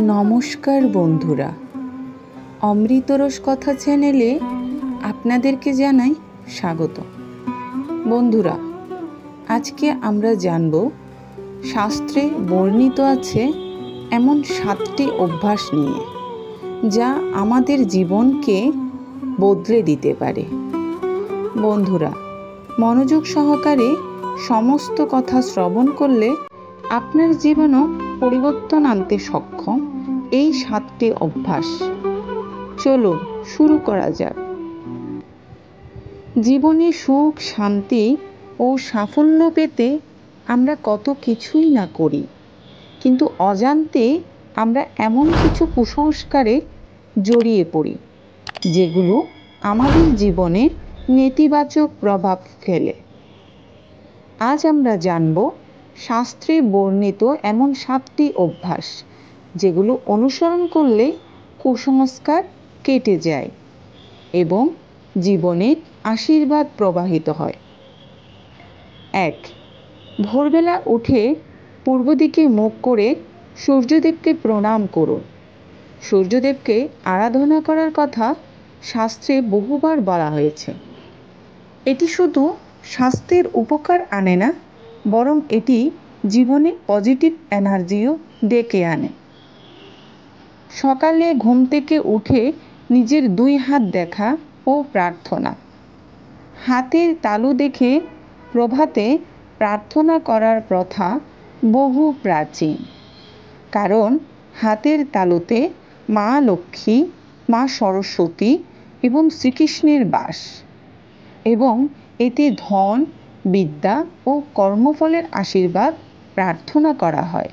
নমস্কার বন্ধুরা, অমৃতরস কথা চ্যানেলে আপনাদেরকে জানাই স্বাগত। বন্ধুরা, আজকে আমরা জানব শাস্ত্রে বর্ণিত আছে এমন 7টি অভ্যাস নিয়ে, যা আমাদের জীবনকে বদলে দিতে পারে। বন্ধুরা, মনোযোগ সহকারে সমস্ত কথা শ্রবণ করলে আপনার জীবনও পরিবর্তন আনতে সক্ষম এই 7টি অভ্যাস। চলুন শুরু করা যাক। জীবনে সুখ, শান্তি ও সাফল্য পেতে আমরা কত কিছুই না করি, কিন্তু অজান্তে আমরা এমন কিছু কুসংস্কারে জড়িয়ে পড়ি যেগুলো আমাদের জীবনে নেতিবাচক প্রভাব ফেলে। আজ আমরা জানব শাস্ত্রে বর্ণিত এমন 7টি অভ্যাস যেগুলো অনুসরণ করলে কুসংস্কার কেটে যায় এবং জীবনে আশীর্বাদ প্রবাহিত হয়। 1. ভোরবেলা উঠে পূর্ব দিকে মুখ করে সূর্যদেবকে প্রণাম করুন। সূর্যদেবকে আরাধনা করার কথা শাস্ত্রে বহুবার বলা হয়েছে। এটি শুধু স্বাস্থ্যের উপকার আনে না, বরং এটি জীবনে পজিটিভ এনার্জিও ডেকে আনে। সকালে ঘুম থেকে উঠে নিজের 2 হাত দেখা ও প্রার্থনা। হাতের তালু দেখে প্রভাতে প্রার্থনা করার প্রথা বহু প্রাচীন, কারণ হাতের তালুতে মা লক্ষ্মী, মা সরস্বতী এবং শ্রীকৃষ্ণের বাস, এবং এতে ধন, বিদ্যা ও কর্মফলের আশীর্বাদ প্রার্থনা করা হয়।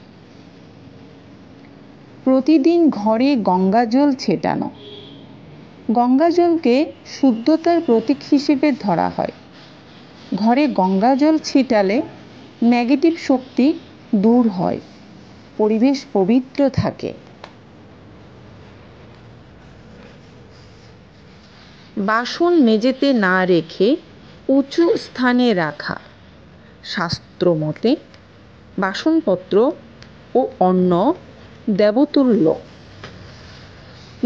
প্রতিদিন ঘরে গঙ্গাজল ছেটানো। গঙ্গাজলকে শুদ্ধতার প্রতীক হিসেবে ধরা হয়। ঘরে গঙ্গাজল ছিটালে নেগেটিভ শক্তি দূর হয়, পরিবেশ পবিত্র থাকে। বাসন মেঝেতে না রেখে উঁচু স্থানে রাখা। শাস্ত্র মতে বাসনপত্র ও অন্ন দেবতুল্য,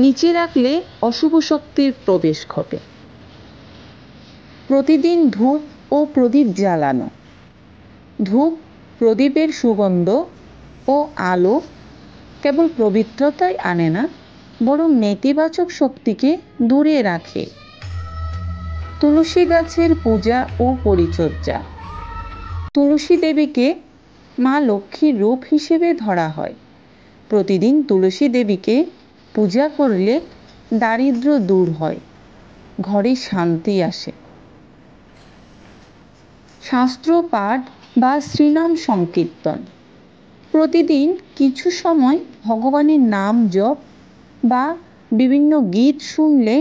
নিচে রাখলে অশুভ শক্তির প্রবেশ ঘটে। প্রতিদিন ধূপ ও প্রদীপ জ্বালানো। ধূপ প্রদীপের সুগন্ধ ও আলো কেবল পবিত্রতাই আনে না, বরং নেতিবাচক শক্তিকে দূরে রাখে। তুলসী গাছের পূজা ও পরিচর্যা। তুলসী দেবীকে মা লক্ষ্মীর রূপ হিসেবে ধরা হয়। প্রতিদিন তুলসী দেবীকে পূজা করলে দারিদ্র্য দূর হয়, ঘরে শান্তি আসে। শাস্ত্র পাঠ বা শ্রীনাম সংকীর্তন। প্রতিদিন কিছু সময় ভগবানের নাম জপ বা বিভিন্ন গীত শুনলে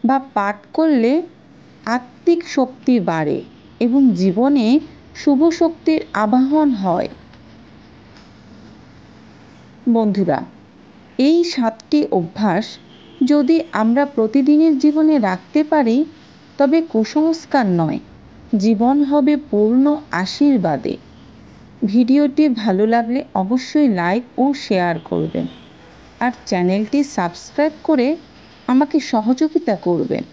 বা পাঠ করলে আত্মিক শক্তি বাড়ে এবং জীবনে শুভ শক্তির আবাহন হয়। বন্ধুরা, এই 7টি অভ্যাস যদি আমরা প্রতিদিনের জীবনে রাখতে পারি, তবে কুসংস্কার নয়, জীবন হবে পূর্ণ আশীর্বাদে। ভিডিওটি ভালো লাগলে অবশ্যই লাইক ও শেয়ার করবেন, আর চ্যানেলটি সাবস্ক্রাইব করে আমাকে সহযোগিতা করবেন।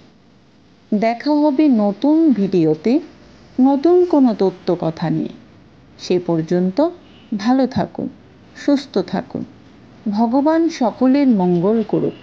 দেখা হবে নতুন ভিডিওতে নতুন কোনো তথ্য কথা নিয়ে। সে পর্যন্ত ভালো থাকুন, সুস্থ থাকুন। ভগবান সকলের মঙ্গল করুক।